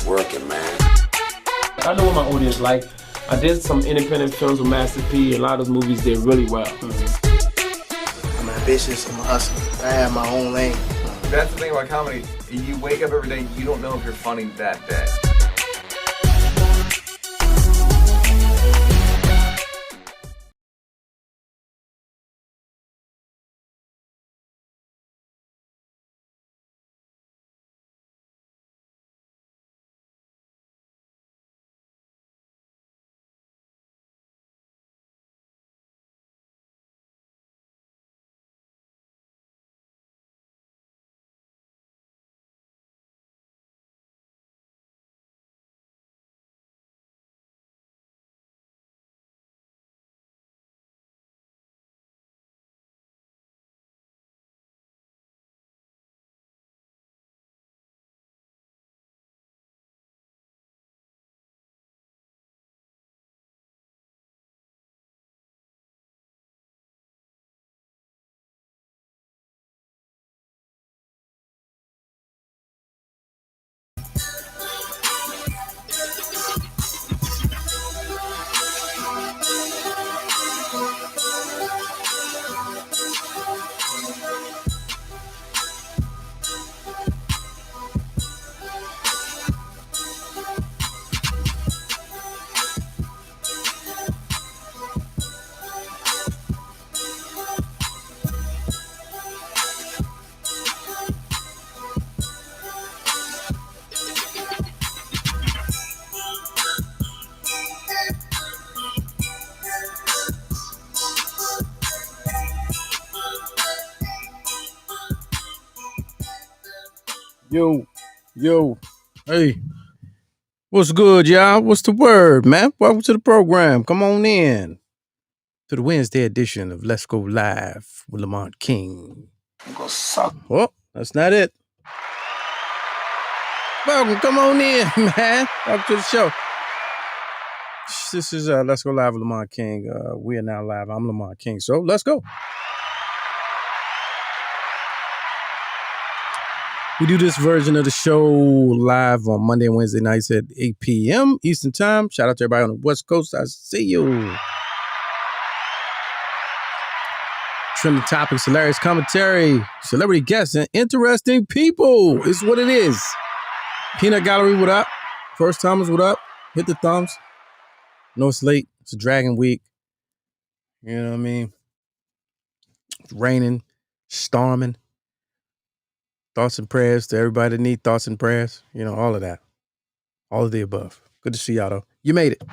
working, man. I know what my audience like. I did some independent films with Master P. A lot of those movies did really well. I'm ambitious, I'm a hustler. I have my own lane. That's the thing about comedy. You wake up every day, you don't know if you're funny that day. Yo, hey, what's good, y'all? What's the word, man? Welcome to the program. Come on in to the Wednesday edition of Let's Go Live with Lamont King. I'm gonna suck. Oh, that's not it. Welcome, come on in, man. Welcome to the show. This is Let's Go Live with Lamont King. We are now live. I'm Lamont King, so let's go. We do this version of the show live on Monday and Wednesday nights at 8 p.m. Eastern Time. Shout out to everybody on the West Coast. I see you. Trending topics, hilarious commentary, celebrity guests, and interesting people is what it is. Peanut Gallery, what up? First timers, what up? Hit the thumbs. No, it's late. It's a dragon week. You know what I mean? It's raining, storming. Thoughts and prayers to everybody that need thoughts and prayers. You know, all of that. All of the above. Good to see y'all, though. You made it.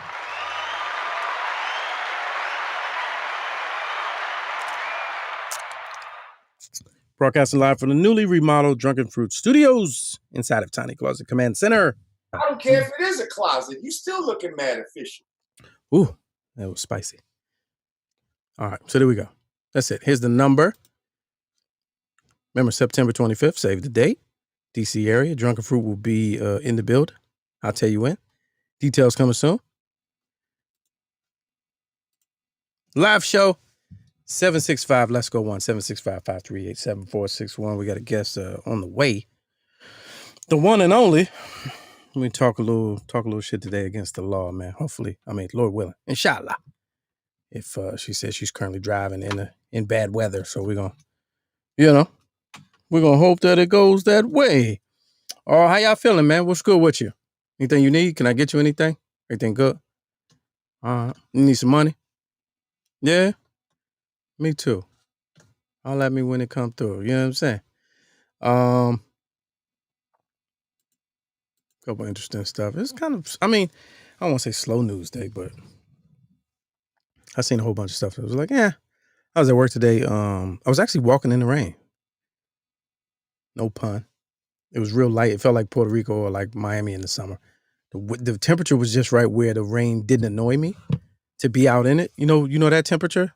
Broadcasting live from the newly remodeled Drunken Fruit Studios inside of Tiny Closet Command Center. I don't care if it is a closet. You still looking mad official. Ooh, that was spicy. All right, so there we go. That's it. Here's the number. Remember, September 25th, save the date. DC area. Drunken Fruit will be in the building. I'll tell you when. Details coming soon. Live show, 765, let's go one, 765-538-7461. We got a guest on the way. The one and only. We talk a little shit today against the law, man. Hopefully, Lord willing. Inshallah. If she says she's currently driving in bad weather. So we're gonna hope that it goes that way. Oh, how y'all feeling, man? What's good with you? Anything you need? Can I get you anything? Everything good? You need some money? Yeah? Me too. I'll let me when it come through. You know what I'm saying? Couple interesting stuff. It's kind of, I don't want to say slow news day, but I seen a whole bunch of stuff. It was like, I was at work today. I was actually walking in the rain. No pun. It was real light. It felt like Puerto Rico or like Miami in the summer. The temperature was just right where the rain didn't annoy me to be out in it. You know that temperature?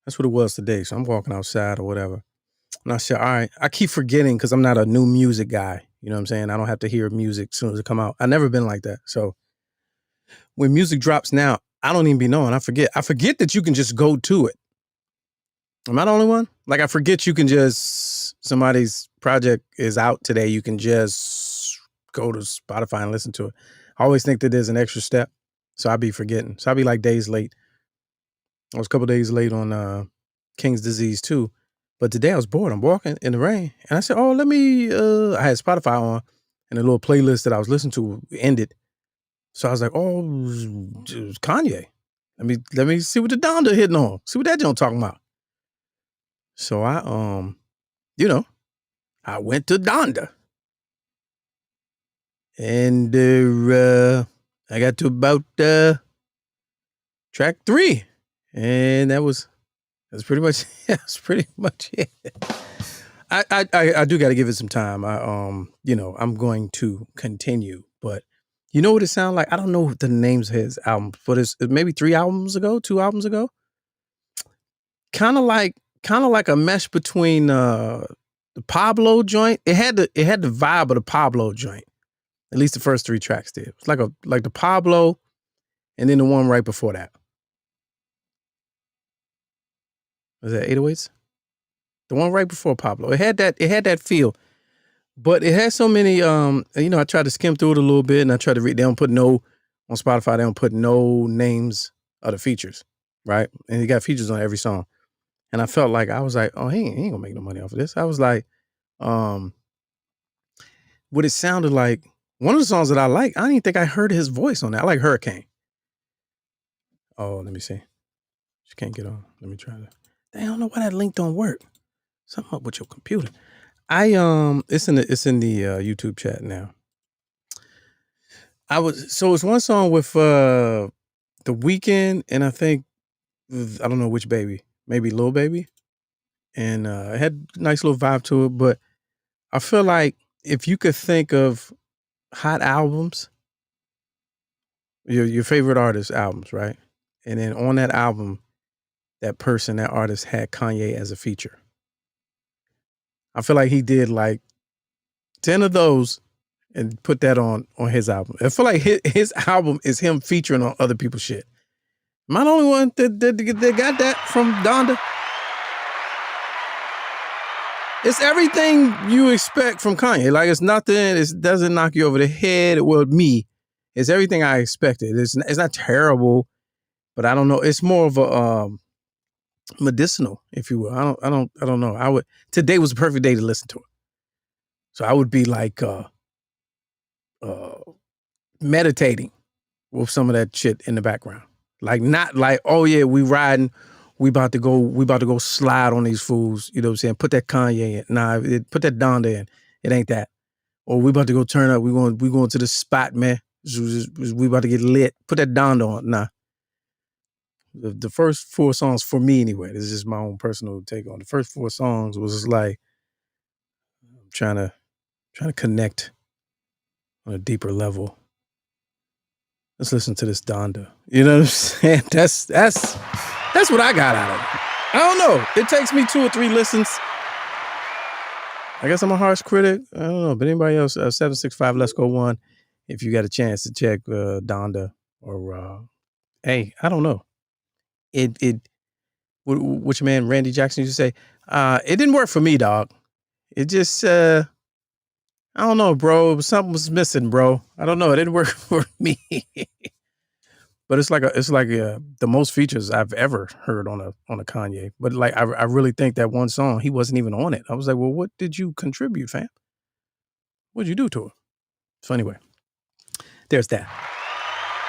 That's what it was today. So I'm walking outside or whatever. And I said, all right, I keep forgetting because I'm not a new music guy. You know what I'm saying? I don't have to hear music as soon as it come out. I've never been like that. So when music drops now, I don't even be knowing. I forget that you can just go to it. Am I the only one? Like, I forget you can just, somebody's project is out today. You can just go to Spotify and listen to it. I always think that there's an extra step, so I'd be forgetting. So I'd be like days late. I was a couple days late on King's Disease too. But today I was bored. I'm walking in the rain, and I said, "Oh, let me." I had Spotify on, and the little playlist that I was listening to ended. So I was like, "Oh, it was Kanye. Let me see what the Donda hitting on. See what that joint talking about." So I I went to Donda, and I got to about track 3, and that's pretty much it. I do got to give it some time. I'm going to continue, but you know what it sounds like? I don't know the names of his albums, but it's maybe 2 albums ago. Kind of like a mesh between the Pablo joint. It had the vibe of the Pablo joint. At least the first 3 tracks did. It's like the Pablo, and then the one right before that. Was that 808s? The one right before Pablo. It had that feel. But it has so many I tried to skim through it a little bit, and I tried to read. They don't put on Spotify, they don't put no names of the features, right? And he got features on every song. And I felt like, I was like, oh, he ain't gonna make no money off of this. I was like, what it sounded like, one of the songs that I like, I didn't even think I heard his voice on that. I like Hurricane. Oh, let me see. She can't get on. Let me try to. I don't know why that link don't work. Something up with your computer. It's in the YouTube chat now. It's one song with The Weeknd, and I think, I don't know which baby, maybe Lil Baby, and it had a nice little vibe to it. But I feel like if you could think of hot albums, your favorite artist albums, right? And then on that album, that artist had Kanye as a feature. I feel like he did like 10 of those and put that on his album. I feel like his album is him featuring on other people's shit. Am I the only one that got that from Donda? It's everything you expect from Kanye. Like, it's nothing. It doesn't knock you over the head. Well, me, it's everything I expected. It's not terrible, but I don't know. It's more of a medicinal, if you will. I don't know. Today was a perfect day to listen to it. So I would be like meditating with some of that shit in the background. Like, not like, oh yeah, we riding, we about to go slide on these fools, you know what I'm saying? Put that Kanye in. Nah, put that Donda in. It ain't that. Or we about to go turn up, we going to the spot, man. We about to get lit. Put that Donda on. Nah. The first 4 songs, for me anyway, this is just my own personal take on. The first 4 songs was just like trying to connect on a deeper level. Let's listen to this Donda. You know what I'm saying? That's what I got out of it. I don't know. It takes me 2 or 3 listens. I guess I'm a harsh critic. I don't know. But anybody else, 765 Let's Go 1, if you got a chance to check Donda, or hey, I don't know. What your man Randy Jackson used to say, it didn't work for me, dog. It just I don't know, bro. Something was missing, bro. I don't know. It didn't work for me. But it's like the most features I've ever heard on a Kanye. But like, I really think that one song, he wasn't even on it. I was like, well, what did you contribute, fam? What'd you do to it? So anyway, there's that.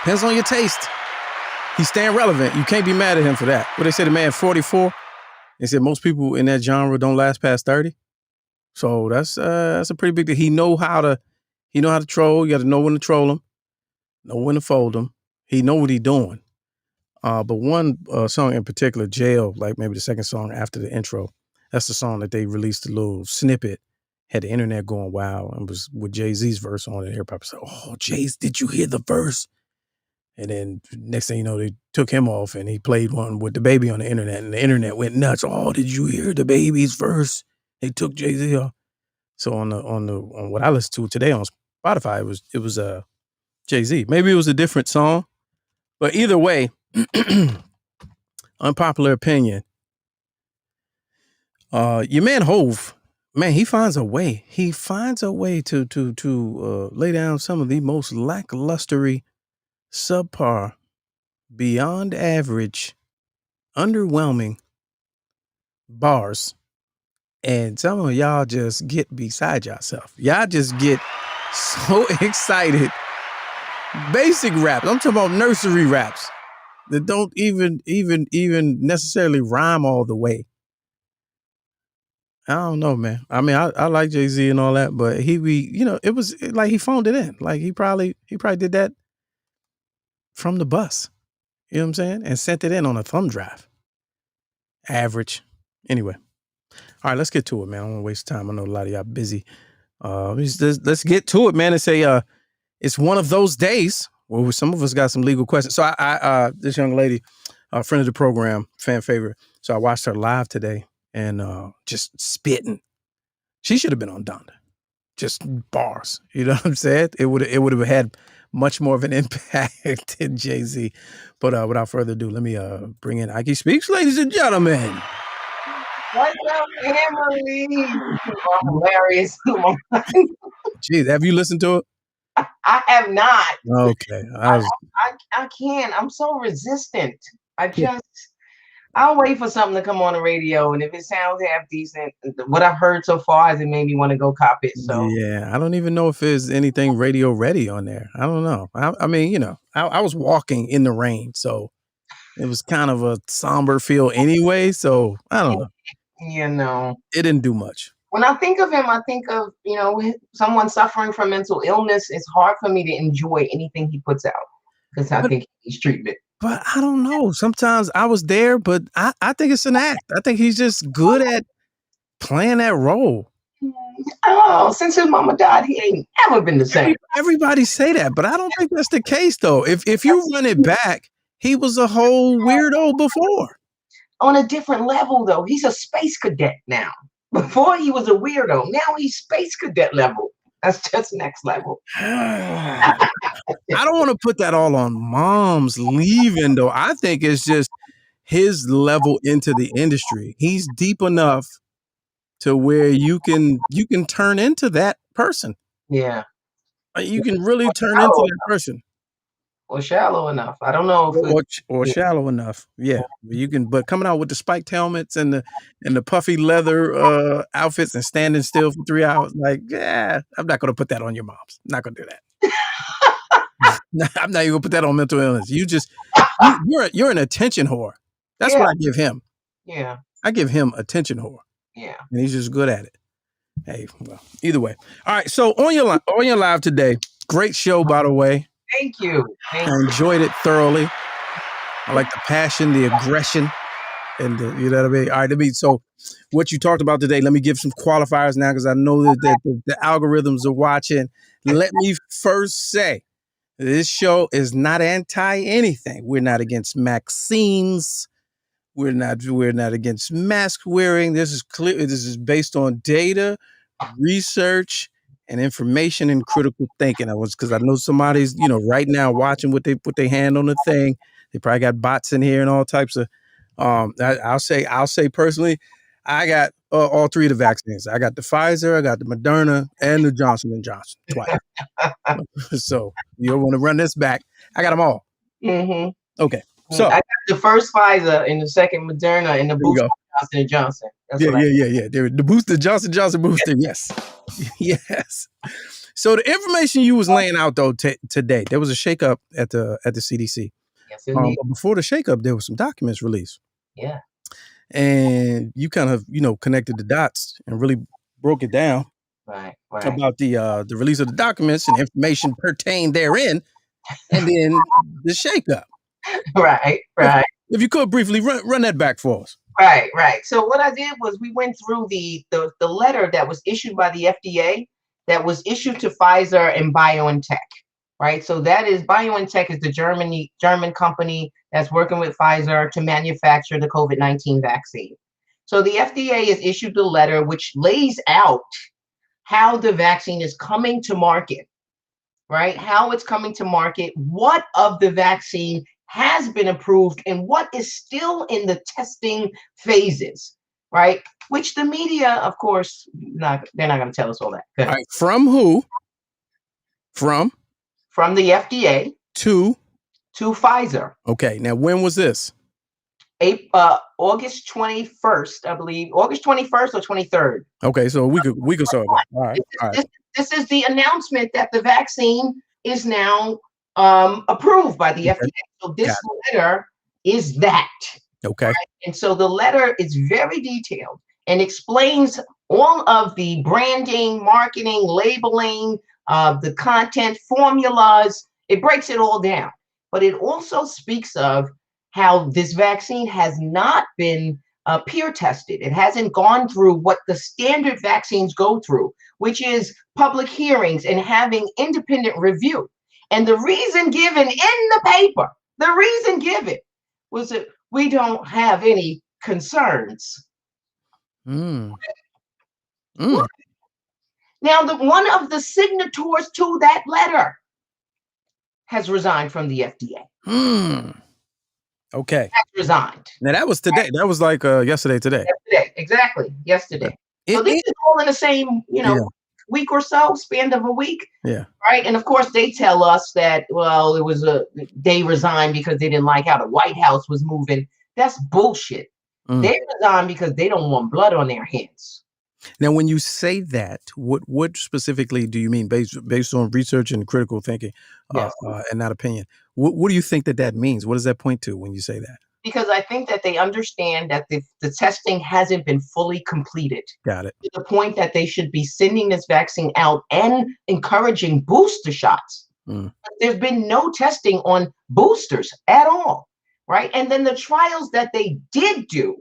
Depends on your taste. He's staying relevant. You can't be mad at him for that. What they say, the man 44. They said most people in that genre don't last past 30. So that's a pretty big deal. He know how to troll. You got to know when to troll him, know when to fold him. He know what he doing. But one song in particular, Jail, like maybe the second song after the intro, that's the song that they released a little snippet, had the internet going wild, and was with Jay-Z's verse on it. Everybody said, oh, Jay, did you hear the verse? And then next thing you know, they took him off and he played one with the baby on the internet, and the internet went nuts. Oh, did you hear the baby's verse? They took Jay-Z off. So on what I listened to today on Spotify, it was Jay-Z. Maybe it was a different song, but either way, unpopular opinion. Your man Hove man, he finds a way. He finds a way to lay down some of the most lacklustery, subpar, beyond average, underwhelming bars. And some of y'all just get beside yourself. Y'all just get so excited. Basic raps. I'm talking about nursery raps that don't even necessarily rhyme all the way. I don't know, man. I mean, I like Jay-Z and all that, but it was like he phoned it in. Like he probably did that from the bus. You know what I'm saying? And sent it in on a thumb drive. Average. Anyway. All right, let's get to it, man. I don't want to waste time. I know a lot of y'all busy. Let's get to it, man, and say it's one of those days where some of us got some legal questions. So I this young lady, a friend of the program, fan favorite. So I watched her live today and just spitting. She should have been on Donda. Just bars. You know what I'm saying? It would have had much more of an impact than Jay-Z. But without further ado, let me bring in Ikie Speaks, ladies and gentlemen. What's up, Emily? Hilarious. Jeez, have you listened to it? I have not. Okay. I can't. I'm so resistant. I'll wait for something to come on the radio, and if it sounds half decent, what I've heard so far has it made me want to go cop it. So yeah, I don't even know if there's anything radio ready on there. I don't know. I mean, I was walking in the rain, so it was kind of a somber feel anyway. So I don't know. It didn't do much. When I think of him, I think of someone suffering from mental illness. It's hard for me to enjoy anything he puts out because I think he's treatment. But I don't know. Sometimes I was there, but I think it's an act. I think he's just good at playing that role. Oh, since his mama died, he ain't ever been the same. Everybody say that, but I don't think that's the case, though. If you run it back, he was a whole weirdo before. On a different level, though. He's a space cadet now. Before he was a weirdo. Now he's space cadet level. That's just next level. I don't want to put that all on Mom's leaving, though. I think it's just his level into the industry. He's deep enough to where you can turn into that person. Yeah. You can really turn into that person. Or shallow enough. I don't know if or shallow enough. Yeah. You can, but coming out with the spiked helmets and the puffy leather outfits and standing still for 3 hours, like, yeah, I'm not gonna put that on your moms. I'm not gonna do that. I'm not even gonna put that on mental illness. You're an attention whore. That's what I give him. Yeah. I give him attention whore. Yeah. And he's just good at it. Hey, well, either way. All right. So on your live today, great show, by the way. Thank you. I enjoyed it thoroughly. I like the passion, the aggression, and you know what I mean? All right, so what you talked about today, let me give some qualifiers now because I know that the algorithms are watching. Let me first say, this show is not anti-anything. We're not against vaccines. We're not against mask wearing. This is clear. This is based on data, research, and information and critical thinking. Because I know somebody's, right now watching what they put their hand on the thing. They probably got bots in here and all types of. I'll say personally, I got all three of the vaccines. I got the Pfizer, I got the Moderna, and the Johnson & Johnson twice. So you don't want to run this back. I got them all. Mm-hmm. Okay. So I got the first Pfizer and the second Moderna and the booster Johnson & Johnson. That's yeah. The booster, Johnson booster. Yes. Yes. So the information you was laying out though today, there was a shakeup at the CDC. Yes, indeed. But before the shakeup, there was some documents released. Yeah. And you kind of, connected the dots and really broke it down. Right. About the release of the documents and information pertained therein, and then the shakeup. Right. If you could briefly run that back for us. Right. So what I did was we went through the letter that was issued by the FDA that was issued to Pfizer and BioNTech. Right. So that is BioNTech is the German company that's working with Pfizer to manufacture the COVID-19 vaccine. So the FDA has issued the letter which lays out how the vaccine is coming to market. Right. How it's coming to market, what of the vaccine has been approved and what is still in the testing phases. right? Which the media, of course, they're not going to tell us all that. All right. From who? From the FDA to Pfizer. Okay. Now, when was this? August 21st, I believe. August 21st or 23rd. Okay, so we could saw that. All right. This is the announcement that the vaccine is now approved by the FDA. So this letter is that. Okay. Right? And so the letter is very detailed and explains all of the branding, marketing, labeling, the content, formulas. It breaks it all down. But it also speaks of how this vaccine has not been peer tested. It hasn't gone through what the standard vaccines go through, which is public hearings and having independent review. And the reason given in the paper, was that we don't have any concerns. Mm. Now, one of the signatories to that letter has resigned from the FDA. Okay. Has resigned. Now that was today. That was like yesterday. Today. Exactly. Yesterday. So this is all in the same, week or so, span of a week. Yeah. Right. And of course, they tell us that, well, they resigned because they didn't like how the White House was moving. That's bullshit. They resigned because they don't want blood on their hands. Now, when you say that, what specifically do you mean based on research and critical thinking, Yes. And not opinion? What do you think that means? What does that point to when you say that? Because I think that they understand that the testing hasn't been fully completed. Got it. To the point that they should be sending this vaccine out and encouraging booster shots. There's been no testing on boosters at all, right? And then the trials that they did do,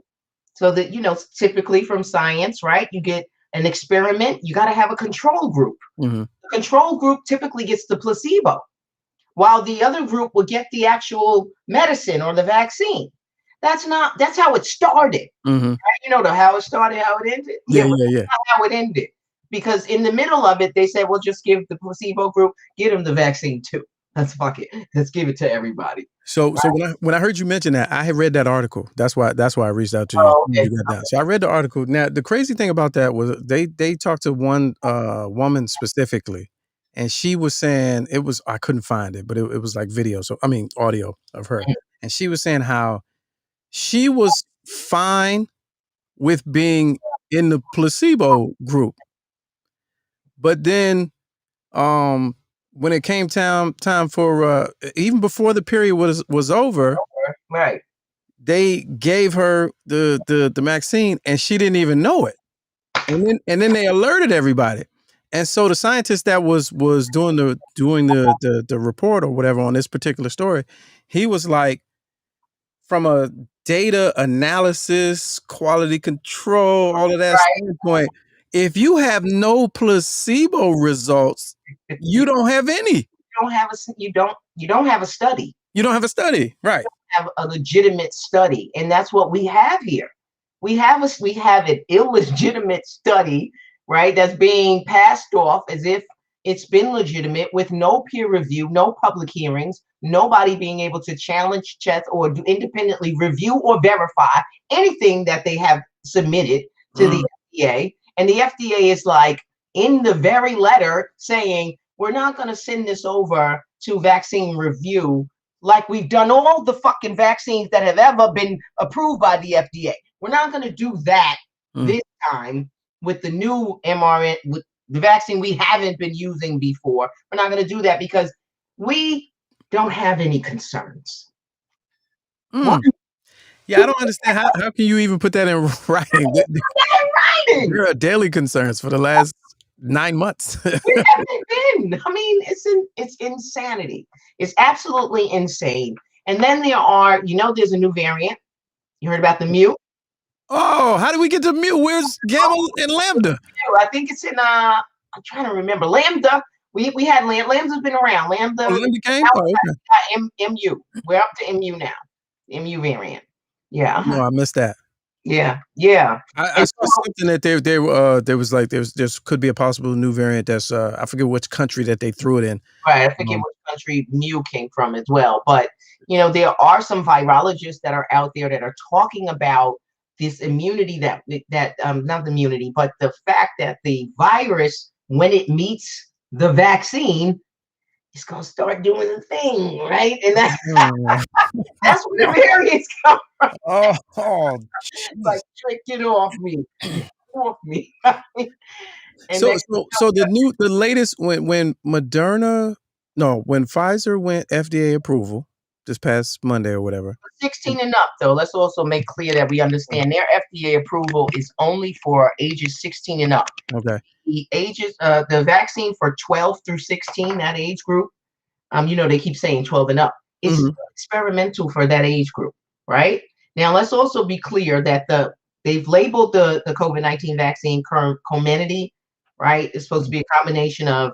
so that, typically from science, right? You get an experiment, you got to have a control group. The control group typically gets the placebo, while the other group will get the actual medicine or the vaccine. That's how it started. Right? How it started, how it ended. Yeah. How it ended. Because in the middle of it, they said, well, just give the placebo group, get them the vaccine too. Let's fuck it. Let's give it to everybody. So when I heard you mention that, I had read that article. That's why I reached out to you. Okay. So I read the article. Now, the crazy thing about that was they talked to one woman specifically, and she was saying I couldn't find it, but it was like video. So, I mean, audio of her. And she was saying how she was fine with being in the placebo group. But then when it came time for even before the period was over, right, they gave her the vaccine and she didn't even know it. And then they alerted everybody. And so the scientist that was doing the report or whatever on this particular story, he was like, from a data analysis, quality control, all of that standpoint, if you have no placebo results, you don't have any. You don't have a study. You don't have a study, right? You don't have a legitimate study, and that's what we have here. We have an illegitimate study, right? That's being passed off as if it's been legitimate, with no peer review, no public hearings, nobody being able to challenge, check, or independently review or verify anything that they have submitted to the FDA. And the FDA is like, in the very letter, saying, we're not going to send this over to vaccine review like we've done all the fucking vaccines that have ever been approved by the FDA. We're not going to do that this time with the new mRNA, with the vaccine we haven't been using before. We're not going to do that because we don't have any concerns. Yeah, I don't understand how can you even put that in writing? There are daily concerns for the last 9 months. It hasn't been. I mean, it's insanity. It's absolutely insane. And then there's a new variant. You heard about the Mu? Oh, how did we get to Mu? Where's Gamma and Lambda? I think it's in I'm trying to remember. Lambda. We had Lambda's been around. Lambda came? MU. We're up to MU now. MU variant. Yeah. No, I missed that. Yeah. I saw something that there was like there could be a possible new variant that's I forget which country that they threw it in. Right, I forget which country Mu came from as well. But there are some virologists that are out there that are talking about this immunity that not the immunity, but the fact that the virus, when it meets the vaccine, it's gonna start doing the thing, right? And that's that's where the variants come. Oh, Like, trick, get off me, get off me. And so the latest when Pfizer went FDA approval this past Monday or whatever. 16 and up, though. Let's also make clear that we understand their FDA approval is only for ages 16 and up. Okay. The ages, the vaccine for 12 through 16, that age group, they keep saying 12 and up. It's experimental for that age group, right? Now, let's also be clear that they've labeled the COVID-19 vaccine Comirnaty, right? It's supposed to be a combination of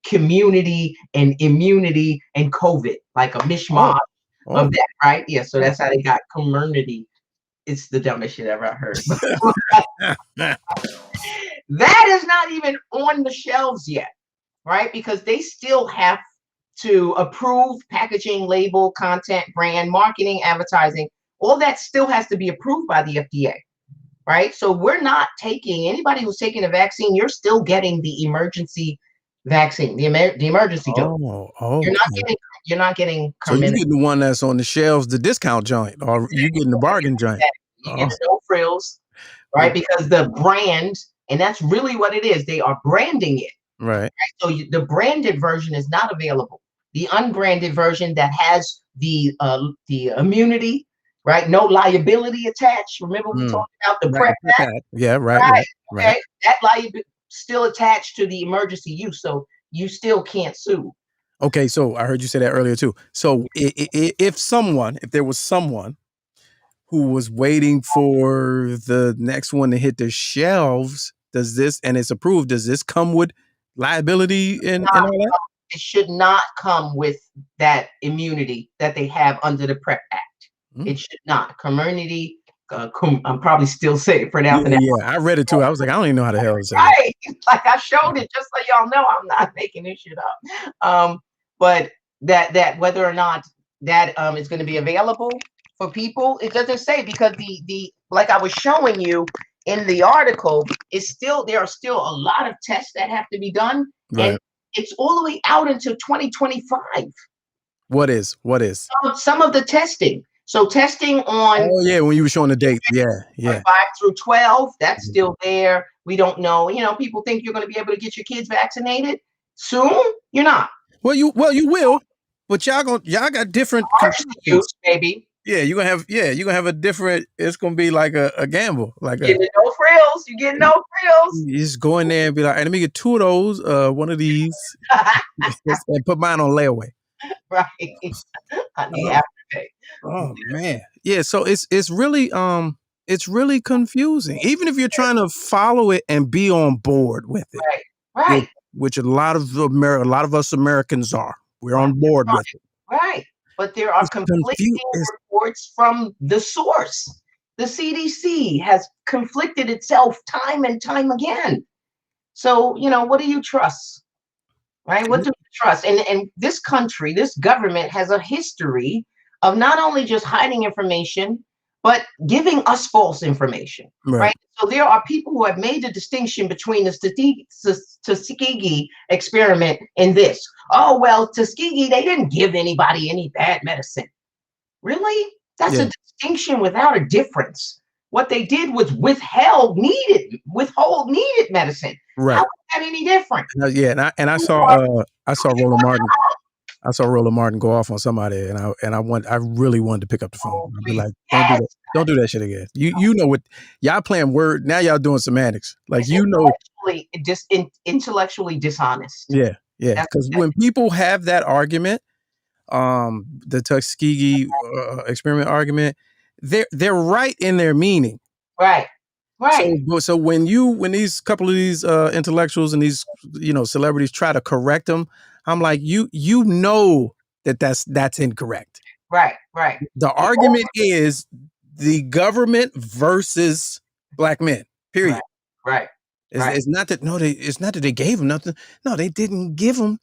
community and immunity and COVID, like a mishmash of that, right? Yeah, so that's how they got Comirnaty. It's the dumbest shit ever I heard. That is not even on the shelves yet, right? Because they still have to approve packaging, label, content, brand, marketing, advertising. All that still has to be approved by the FDA, right? So we're not taking, anybody who's taking a vaccine, you're still getting the emergency vaccine, the emergency dose. You're not getting So you're getting the one that's on the shelves, the discount joint, or you getting the bargain joint. You get the no frills, right? Because the brand, and that's really what it is. They are branding it. Right. So the branded version is not available. The unbranded version that has the immunity, right? No liability attached. Remember we talked about the PrEP Act? Yeah, right. Okay. That liability still attached to the emergency use, so you still can't sue. Okay, so I heard you say that earlier too. So if there was someone who was waiting for the next one to hit the shelves, and it's approved, does this come with liability and all that? It should not come with that immunity that they have under the PrEP Act. It should not. Comirnaty, I'm probably still pronouncing it. Yeah, I read it too. I was like, I don't even know how the hell to say right. Like I showed it just so y'all know I'm not making this shit up. But that whether or not that is going to be available for people, it doesn't say, because the like I was showing you in the article, there are still a lot of tests that have to be done, and it's all the way out until 2025. What is? Some of the testing. So testing on when you were showing the date. Yeah. 5 through 12, that's still there. We don't know. People think you're going to be able to get your kids vaccinated soon. You're not. Well, you will, but y'all got different use, maybe. Yeah, you're gonna have a different. It's gonna be like a gamble. Like getting no frills. You get no frills. You just go in there and be like, hey, let me get 2 of those, one of these, and put mine on layaway. Right. On the afterpay. Oh man, yeah. So it's really confusing. Even if you're trying to follow it and be on board with it, right. Which a lot of us Americans are. We're on board with it. Right. But there are conflicting reports from the source. The CDC has conflicted itself time and time again. So, what do you trust? Right? What do you trust? And this country, this government has a history of not only just hiding information, but giving us false information. Right? So there are people who have made the distinction between the Tuskegee experiment and this. Oh, well, Tuskegee, they didn't give anybody any bad medicine. Really? That's a distinction without a difference. What they did was withhold needed medicine. Right. How is that any different? I saw Roland Martin. I saw Roland Martin go off on somebody, and I really wanted to pick up the phone. I'd be like, don't do that shit again. You know what? Y'all playing word now. Y'all doing semantics. Like intellectually dishonest. Yeah. Because when people have that argument, the Tuskegee experiment argument, they're right in their meaning. Right. So when these couple of these intellectuals and these celebrities try to correct them, I'm like, you know that's incorrect. Right. The argument is the government versus black men. Period. Right. It's not that they gave them nothing. No, they didn't give them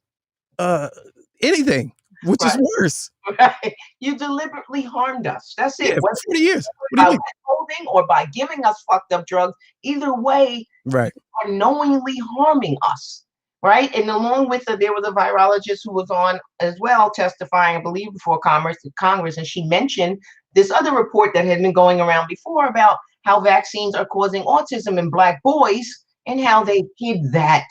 anything. which is worse. Right? You deliberately harmed us. That's Yeah, it. for Whether 40 years. What do by you mean? withholding or by giving us fucked up drugs, either way, Right. are knowingly harming us. Right. And along with it, there was a virologist who was on as well testifying, I believe, before Congress. And she mentioned this other report that had been going around before about how vaccines are causing autism in Black boys and how they hid that.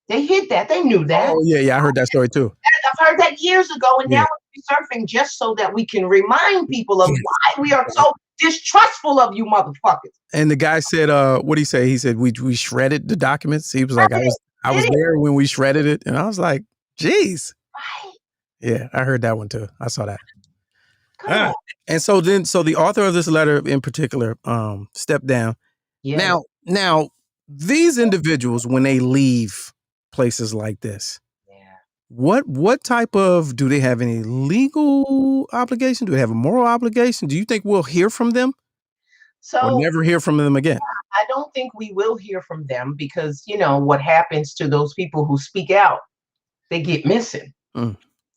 They hid that. They knew that. Oh, yeah, I heard that story too. I've heard that years ago, and Yeah. now it's resurfacing just so that we can remind people of Yes. why we are so distrustful of you motherfuckers. And the guy said, what did he say? He said, we shredded the documents. He was like, I was there when we shredded it. And I was like, geez. Right. Yeah, I heard that one too. I saw that. Come on. And so the author of this letter in particular stepped down. Yes. Now these individuals, when they leave places like this, what type of, do they have any legal obligation? Do they have a moral obligation? Do you think we'll hear from them? Or So never hear from them again? I don't think we will hear from them because, you know, what happens to those people who speak out, they get missing.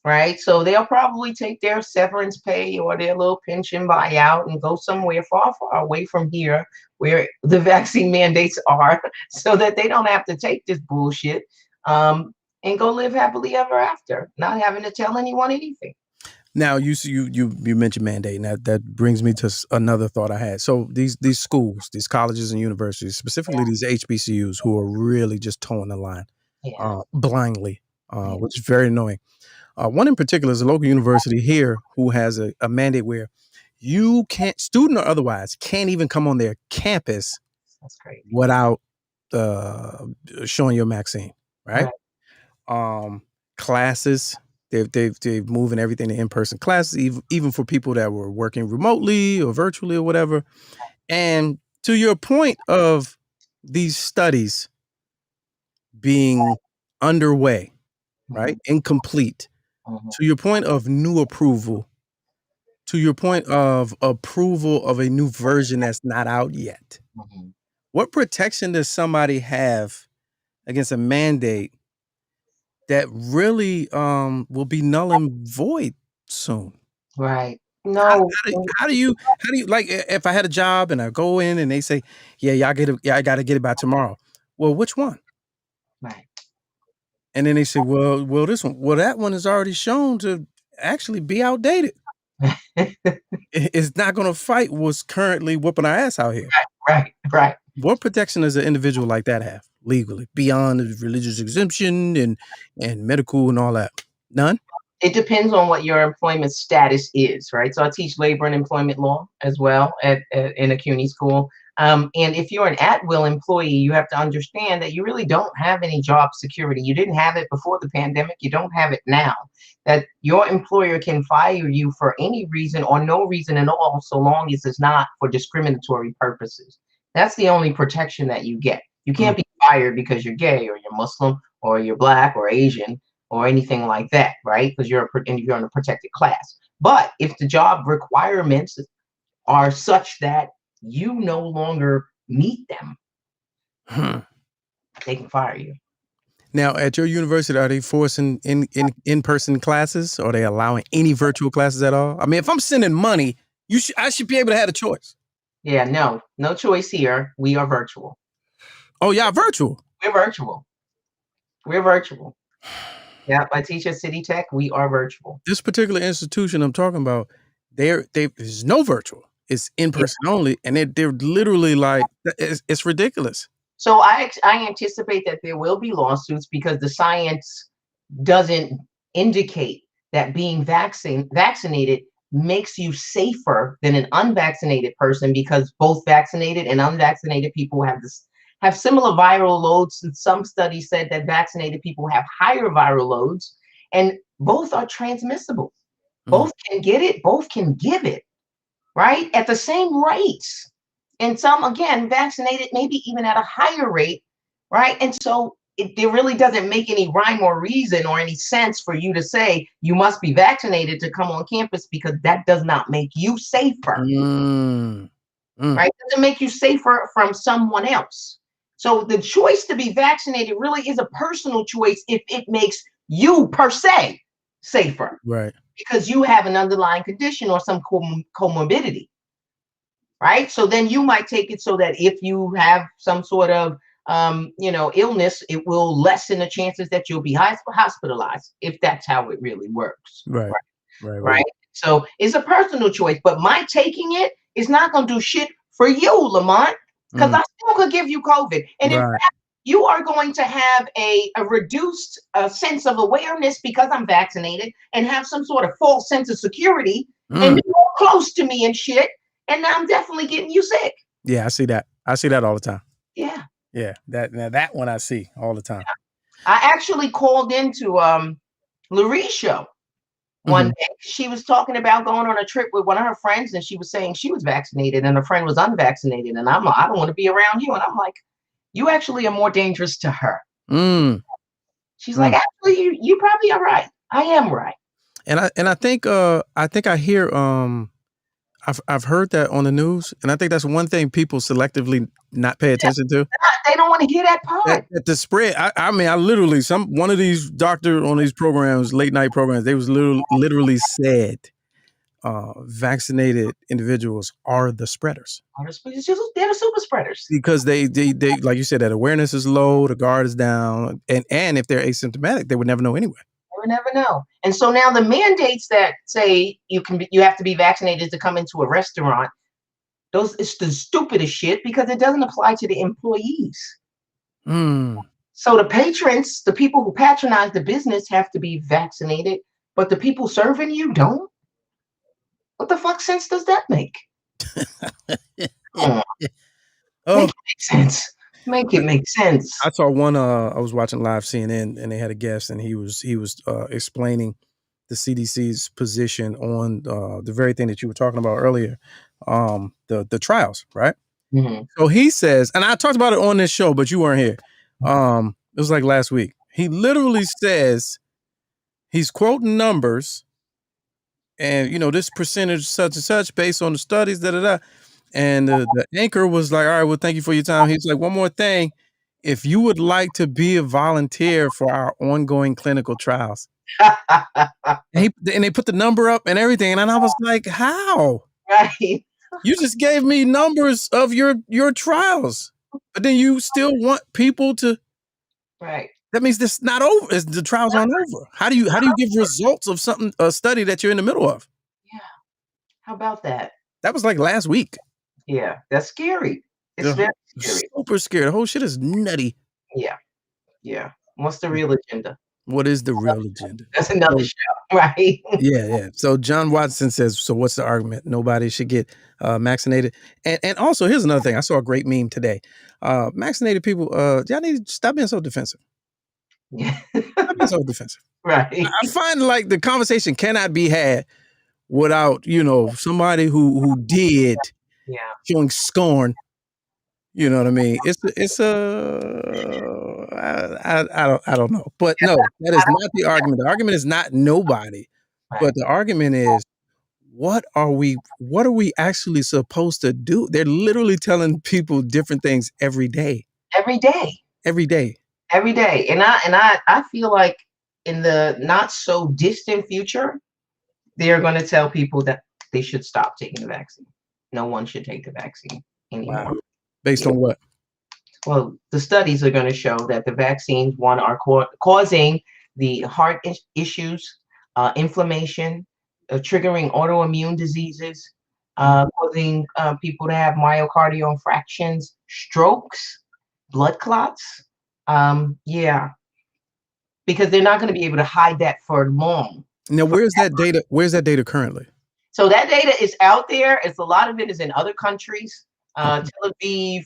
Right. So they'll probably take their severance pay or their little pension buyout and go somewhere far, far away from here where the vaccine mandates are so that they don't have to take this bullshit and go live happily ever after, not having to tell anyone anything. Now you mentioned mandate, and that brings me to another thought I had. So these schools, these colleges and universities, specifically these HBCUs, who are really just towing the line blindly, which is very annoying. One in particular is a local university here who has a mandate where you can't, student or otherwise, can't even come on their campus without showing your vaccine, right? Classes. They've moving everything to in-person classes, even for people that were working remotely or virtually or whatever. And to your point of these studies being underway, right? Incomplete. To your point of new approval, to your point of approval of a new version that's not out yet. What protection does somebody have against a mandate that really will be null and void soon? Right. No. How do you like, if I had a job and I go in and they say, I got to get it by tomorrow. Well, which one? Right. And then they say, well, this one. Well, that one is already shown to actually be outdated. It's not going to fight what's currently whooping our ass out here. Right. What protection does an individual like that have legally beyond the religious exemption and medical and all that? None? It depends on what your employment status is, right? So I teach labor and employment law as well in a CUNY school. And if you're an at-will employee, you have to understand that you really don't have any job security. You didn't have it before the pandemic. You don't have it now. That your employer can fire you for any reason or no reason at all, so long as it's not for discriminatory purposes. That's the only protection that you get. You can't be fired because you're gay or you're Muslim or you're Black or Asian or anything like that, right? Because you're in a protected class. But if the job requirements are such that you no longer meet them, they can fire you. Now, at your university, are they forcing in-person classes? Or are they allowing any virtual classes at all? I mean, if I'm sending money, I should be able to have a choice. Yeah, no choice here. We are virtual. Oh, yeah, virtual. We're virtual. Yeah, I teach at City Tech. We are virtual. This particular institution I'm talking about, there's no virtual. It's in person only, and they're literally like, it's ridiculous. So I anticipate that there will be lawsuits because the science doesn't indicate that being vaccinated makes you safer than an unvaccinated person, because both vaccinated and unvaccinated people have similar viral loads. And some studies said that vaccinated people have higher viral loads, and both are transmissible. Both can get it, both can give it, right? At the same rates. And some, again, vaccinated, maybe even at a higher rate, right? And so it really doesn't make any rhyme or reason or any sense for you to say you must be vaccinated to come on campus, because that does not make you safer, right? It doesn't make you safer from someone else. So the choice to be vaccinated really is a personal choice if it makes you per se safer Right. because you have an underlying condition or some comorbidity, right? So then you might take it so that if you have some sort of illness, it will lessen the chances that you'll be hospitalized if that's how it really works. Right. Right. Right. So it's a personal choice, but my taking it is not going to do shit for you, Lamont, because I still could give you COVID. And in fact, you are going to have a reduced sense of awareness because I'm vaccinated and have some sort of false sense of security and be more close to me and shit. And now I'm definitely getting you sick. Yeah, I see that. I see that all the time. Yeah. Yeah. That one I see all the time. I actually called into Larie's show one day. She was talking about going on a trip with one of her friends, and she was saying she was vaccinated and her friend was unvaccinated. And I'm like, I don't want to be around you. And I'm like, you actually are more dangerous to her. She's like, actually, you probably are right. I am right. And I think I hear I've heard that on the news, and I think that's one thing people selectively not pay attention to. They don't want to hear that part. That the spread. I mean, I literally one of these doctor on these programs, late night programs, they was literally said vaccinated individuals are the spreaders. They're the super spreaders. Because they like you said, that awareness is low, the guard is down, and if they're asymptomatic, they would never know anyway. They would never know. And so now the mandates that say you have to be vaccinated to come into a restaurant, it's the stupidest shit because it doesn't apply to the employees. So the patrons, the people who patronize the business, have to be vaccinated, but the people serving you don't. What the fuck sense does that make? Make it make sense. Make it make sense. I saw one. I was watching live CNN, and they had a guest, and he was explaining the CDC's position on the very thing that you were talking about earlier, the trials, right? So he says, and I talked about it on this show, but you weren't here. It was like last week. He literally says he's quoting numbers. And, this percentage such and such based on the studies, And the anchor was like, all right, well, thank you for your time. He's like, one more thing. If you would like to be a volunteer for our ongoing clinical trials. and they put the number up and everything. And I was like, how? Right. You just gave me numbers of your trials. But then you still want people to. Right. That means this not over. The trials aren't over. How do you give results of a study that you're in the middle of? Yeah. How about that? That was like last week. Yeah, that's scary. It's very scary. Super scary. The whole shit is nutty. Yeah. Yeah. What's the real agenda? What is the real agenda? That's another show, right? Yeah. So John Watson says, so what's the argument? Nobody should get vaccinated. And also, here's another thing. I saw a great meme today. Vaccinated people, y'all need to stop being so defensive. Stop being so defensive. Right. I find like the conversation cannot be had without, somebody who did showing scorn. You know what I mean? I don't know. But no, that is not the argument. The argument is not nobody. Right. But the argument is, what are we actually supposed to do? They're literally telling people different things every day. Every day. Every day. Every day. And I feel like in the not so distant future, they're going to tell people that they should stop taking the vaccine. No one should take the vaccine anymore. Wow. Based on what? Well, the studies are going to show that the vaccines, one, are causing the heart issues, inflammation, triggering autoimmune diseases, causing people to have myocardial infarctions, strokes, blood clots. Because they're not going to be able to hide that for long. Now, where's that data? Where's that data currently? So that data is out there. A lot of it is in other countries. Tel Aviv,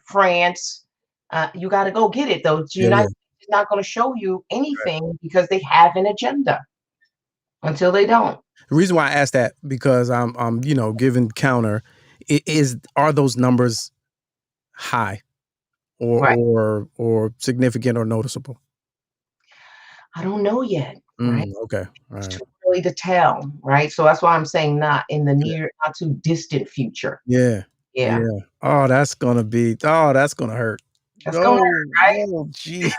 France. You got to go get it, though. The United States is not going to show you anything because they have an agenda until they don't. The reason why I asked that, because I'm giving counter, are those numbers high or significant or noticeable? I don't know yet. Right? Okay. All right. It's too early to tell, right? So that's why I'm saying not in the near, not too distant future. Yeah. Oh, that's gonna hurt. That's gonna hurt, right? Oh, jeez.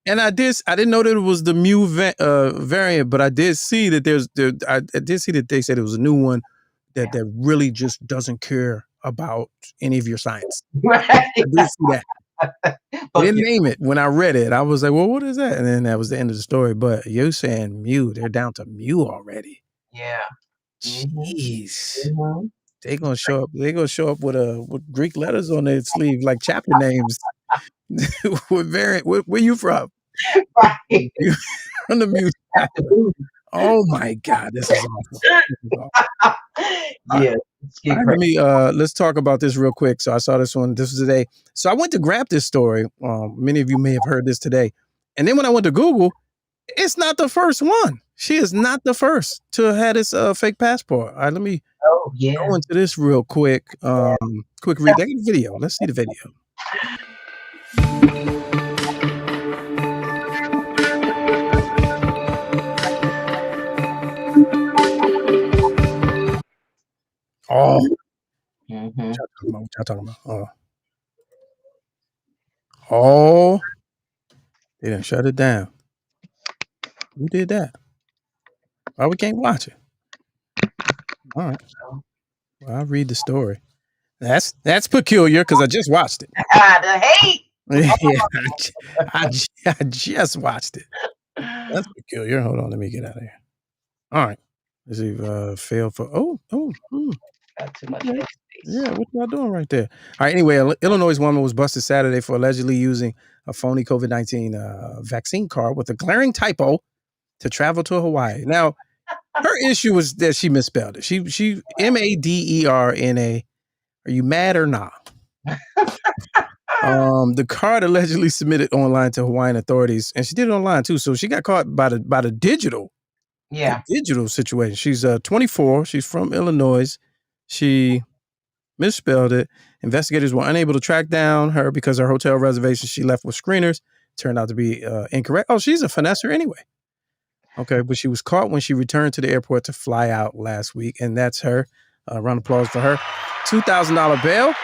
and I didn't know that it was the mu variant, but I did see that I did see that they said it was a new one that really just doesn't care about any of your science. Right. I did see that. They didn't Okay. name it when I read it. I was like, well, what is that? And then that was the end of the story. But you saying mu, they're down to mu already. Yeah. Jeez. Mhm. They're gonna show up with Greek letters on their sleeve, like chapter names. With variant, where you from? Right. You from the mu side. Oh my God, this is awful. This is awful. Yeah. All right, let's talk about this real quick. So I saw this one. This was today. So I went to grab this story. Many of you may have heard this today. And then when I went to Google, it's not the first one. She is not the first to have had this fake passport. All right, let me go into this real quick. Quick read. They got a video. Let's see the video. Oh. What y'all talking about? Oh. They done shut it down. Who did that? Why we can't watch it? All right. Well, I'll read the story. That's peculiar because I just watched it. The hate. Yeah, I just watched it. That's peculiar. Hold on, let me get out of here. All right. Let's see if failed for Got too much space. Yeah, what y'all doing right there? All right, anyway, Illinois woman was busted Saturday for allegedly using a phony COVID-19 vaccine card with a glaring typo to travel to Hawaii. Now, her issue was that she misspelled it. She Maderna. Are you mad or not? The card allegedly submitted online to Hawaiian authorities, and she did it online too. So she got caught by the digital, digital situation. She's 24. She's from Illinois. She misspelled it. Investigators were unable to track down her because her hotel reservation she left with screeners turned out to be incorrect. Oh, she's a finesser anyway. Okay, but she was caught when she returned to the airport to fly out last week, and that's her. Round of applause for her. $2,000 bail.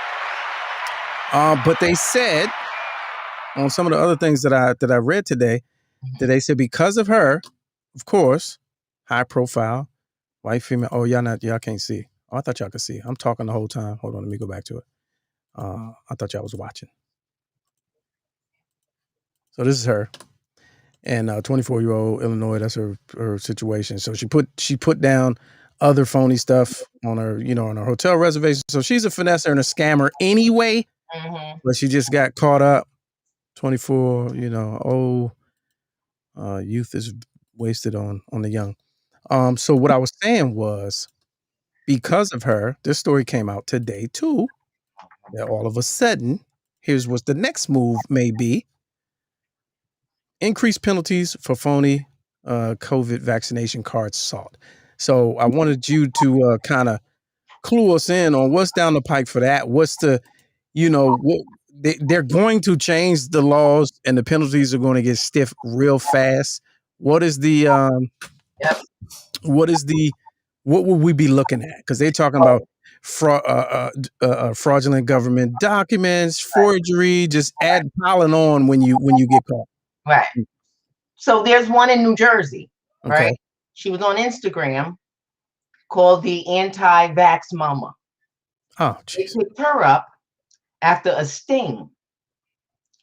But they said on some of the other things that I read today, that they said because of her, of course, high profile, white female. Oh, y'all can't see. Oh, I thought y'all could see. I'm talking the whole time. Hold on, let me go back to it. I thought y'all was watching. So this is her. And 24-year-old Illinois, that's her situation. So she put down other phony stuff on her, on her hotel reservation. So she's a finesser and a scammer anyway. But she just got caught up. 24, youth is wasted on the young. So what I was saying was, because of her, this story came out today too. That all of a sudden, here's what the next move may be. Increased penalties for phony COVID vaccination cards sought. So I wanted you to kind of clue us in on what's down the pike for that. What's the, what they're going to change the laws and the penalties are going to get stiff real fast. What is the what would we be looking at? Because they're talking about fraudulent government documents, forgery, just piling on when you get caught. Right. So there's one in New Jersey, right? She was on Instagram called the Anti-Vax Mama. Oh, geez. They picked her up after a sting.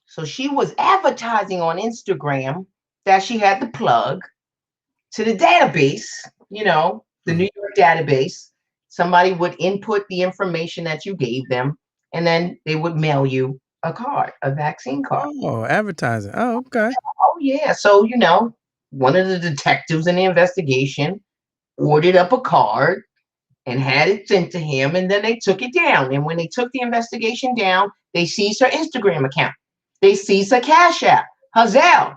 So she was advertising on Instagram that she had the plug to the database, the New York database. Somebody would input the information that you gave them, and then they would mail you a card, a vaccine card. Oh, advertising. Oh, okay. Oh, yeah. So, one of the detectives in the investigation ordered up a card and had it sent to him, and then they took it down. And when they took the investigation down, they seized her Instagram account. They seized her Cash App, her Zelle,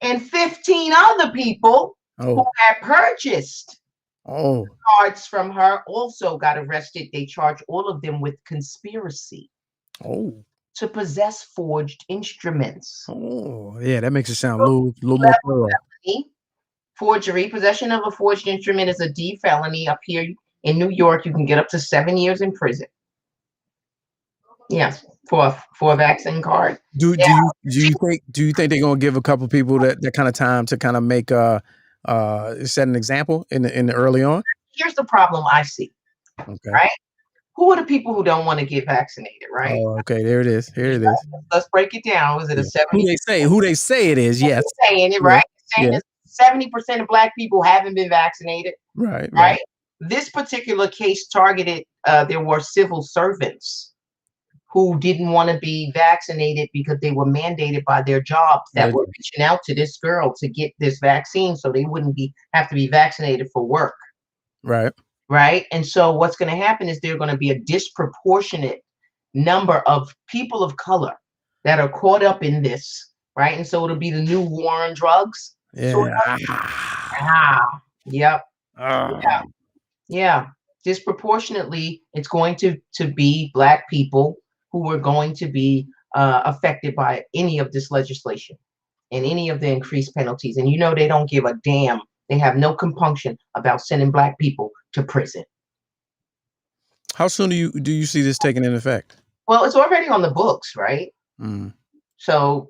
and 15 other people who had purchased cards from her also got arrested. They charged all of them with conspiracy to possess forged instruments. Oh, yeah, that makes it sound a little more thorough. Forgery, possession of a forged instrument is a D felony. Up here in New York, you can get up to 7 years in prison. Yes, for a vaccine card. Do Yeah. do you think they're gonna give a couple people that kind of time to kind of make set an example in the early on? Here's the problem I see. Okay. Right? Who are the people who don't want to get vaccinated? Right? Oh, okay. There it is. Here it is. Let's break it down. Was it Yeah. a 70? Who they say it is? Yes. Saying it Yeah. right. Saying Yeah. that 70% of Black people haven't been vaccinated. Right. Right. This particular case targeted. There were civil servants who didn't want to be vaccinated because they were mandated by their jobs that were reaching out to this girl to get this vaccine so they wouldn't have to be vaccinated for work. Right. Right. And so what's going to happen is there's going to be a disproportionate number of people of color that are caught up in this. Right. And so it'll be the new war on drugs. Yeah. Sort of. Yep. Yeah. Yeah. Disproportionately, it's going to be Black people who are going to be affected by any of this legislation and any of the increased penalties. And you know they don't give a damn. They have no compunction about sending Black people to prison. How soon do you see this taking in effect? Well, it's already on the books, right? Mm. So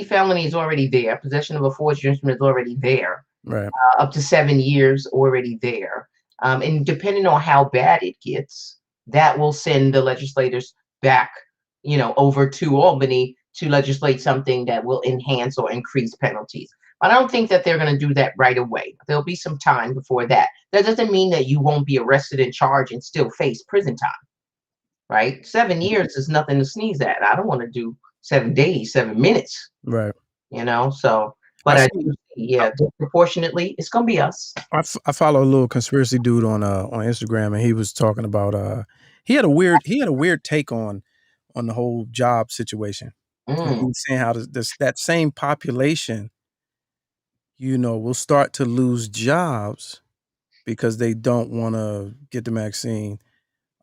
felony is already there. Possession of a forged instrument is already there. Right. Up to 7 years already there. And depending on how bad it gets, that will send the legislators back, over to Albany to legislate something that will enhance or increase penalties. But I don't think that they're going to do that right away. There'll be some time before that. That doesn't mean that you won't be arrested and charged and still face prison time, right? 7 years is nothing to sneeze at. I don't want to do 7 days, 7 minutes. Right. So, but disproportionately, it's gonna be us. I follow a little conspiracy dude on Instagram, and he was talking about he had a weird take on the whole job situation. He was saying how that same population, will start to lose jobs because they don't want to get the vaccine.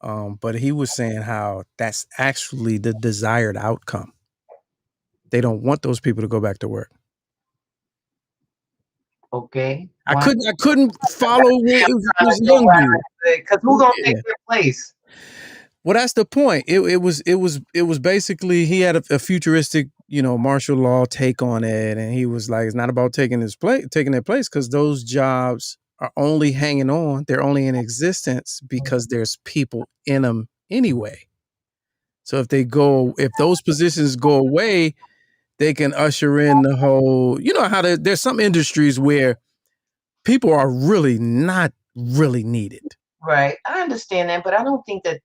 But he was saying how that's actually the desired outcome. They don't want those people to go back to work. Okay. I couldn't follow it was young dude. Because who's gonna take their place? Well, that's the point. It was basically he had a futuristic, martial law take on it, and he was like, it's not about taking their place, because those jobs are only hanging on. They're only in existence because there's people in them anyway. So if those positions go away, they can usher in the whole, how there's some industries where people are really not really needed. Right. I understand that, but I don't think that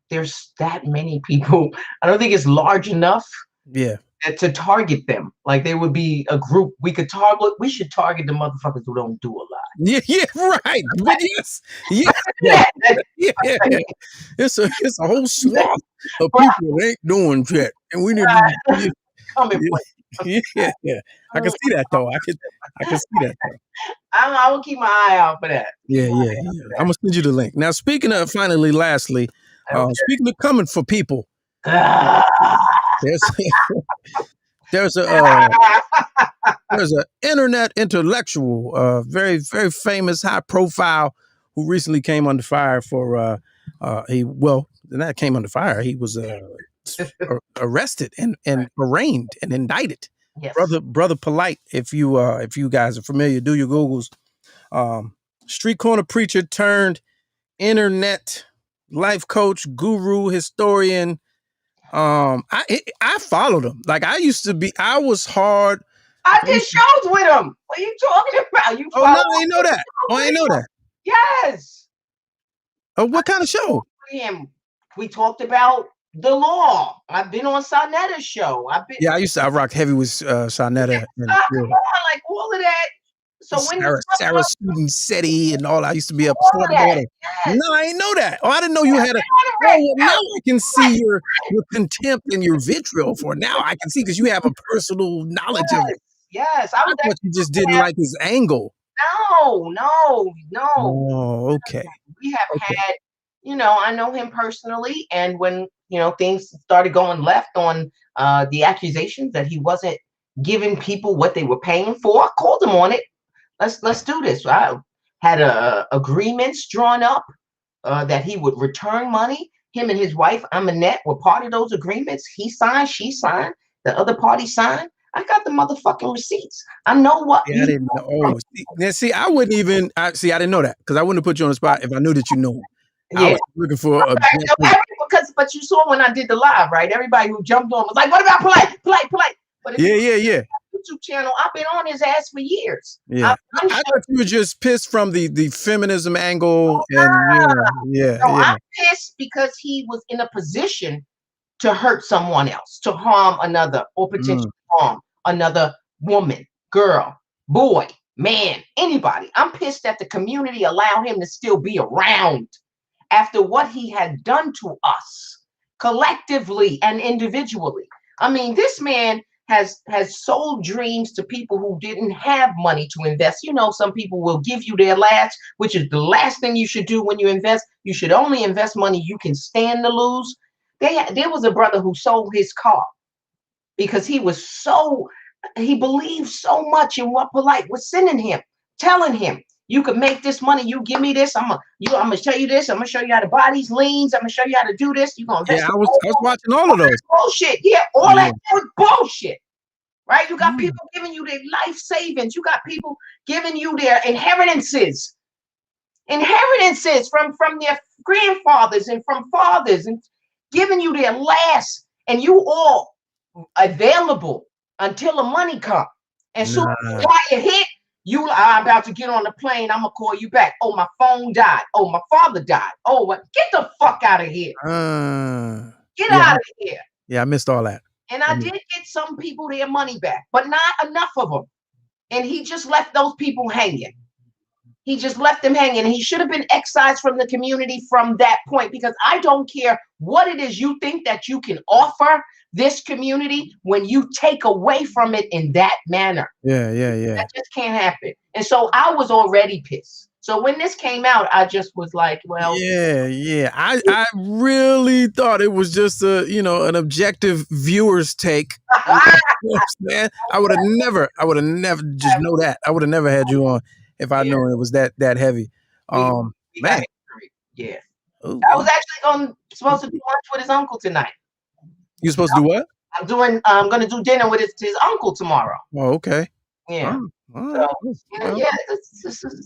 there's that many people. I don't think it's large enough. Yeah. To target them. Like they would be a group we should target the motherfuckers who don't do a lot. Yeah, right. But yes. Yeah. It's a whole swath of people that ain't doing shit. And we need to yeah. I can see that though. I can see that though. I will keep my eye out for that. Yeah. I'm gonna send you the link. Now, speaking of lastly, speaking of coming for people, there's an internet intellectual, very, very famous, high profile, who recently came under fire for not came under fire. He was arrested and arraigned and indicted. Yes. Brother Polite, if you guys are familiar, do your Googles. Street corner preacher turned internet life coach, guru, historian. I followed him. Like I was hard. I did shows with him. What are you talking about? I ain't know that. I ain't know that. Yes. What kind of show? We talked about the law. I've been on Sarnetta's show. I rocked heavy with Sarnetta. Like all of that. So Sarah Student SETI and all. I used to be a part of it. Yes. No, I ain't know that. Oh, I didn't know you had now I can see your contempt and your vitriol for it. Now I can see, because you have a personal knowledge of it. Yes. I thought you just didn't like his angle. No. Oh, okay. We have had, I know him personally, and when things started going left on the accusations that he wasn't giving people what they were paying for, I called him on it. Let's do this. I had agreements drawn up that he would return money. him and his wife, Aminette, were part of those agreements. He signed, she signed, the other party signed. I got the motherfucking receipts. I know what. Yeah, I didn't know. Oh, see, I wouldn't even. I didn't know that because I wouldn't have put you on the spot if I knew that you know. I was looking for a. But you saw when I did the live, right? Everybody who jumped on was like, "What about Polight? But yeah. YouTube channel, I've been on his ass for years. Yeah, I thought you were just pissed from the feminism angle, and I'm pissed because he was in a position to hurt someone else, to harm another, or potentially harm another woman, girl, boy, man, anybody. I'm pissed that the community allowed him to still be around after what he had done to us collectively and individually. I mean, this man has sold dreams to people who didn't have money to invest. You know, some people will give you their last, which is the last thing you should do when you invest. You should only invest money you can stand to lose. There was a brother who sold his car because he believed so much in what Polight was sending him, telling him, you could make this money. You give me this. I'm gonna show you this. I'm gonna show you how to buy these liens. I'm gonna show you how to do this. You gonna invest. Yeah, I was watching all of those. Bullshit. Yeah, all that was bullshit. Right? You got people giving you their life savings. You got people giving you their inheritances from their grandfathers and from fathers, and giving you their last, and you all available until the money comes. And so you hit, I'm about to get on the plane. I'm gonna call you back. Oh, my phone died. Oh, my father died. Oh, what? Get the fuck out of here. Get out of here. Yeah, I missed all that. And I did get some people their money back, but not enough of them. And he just left those people hanging. He just left them hanging. And he should have been excised from the community from that point, because I don't care what it is you think that you can offer this community when you take away from it in that manner. Yeah. That just can't happen. And so I was already pissed. So when this came out, I just was like, well, yeah. I really thought it was just an objective viewer's take. Man, I would have never just know that. I would have never had you on if I known it was that heavy. Man. Yeah. Ooh. I was actually supposed to do lunch with his uncle tonight. You supposed to do what? I'm gonna do dinner with his uncle tomorrow. Oh, okay. Yeah. So,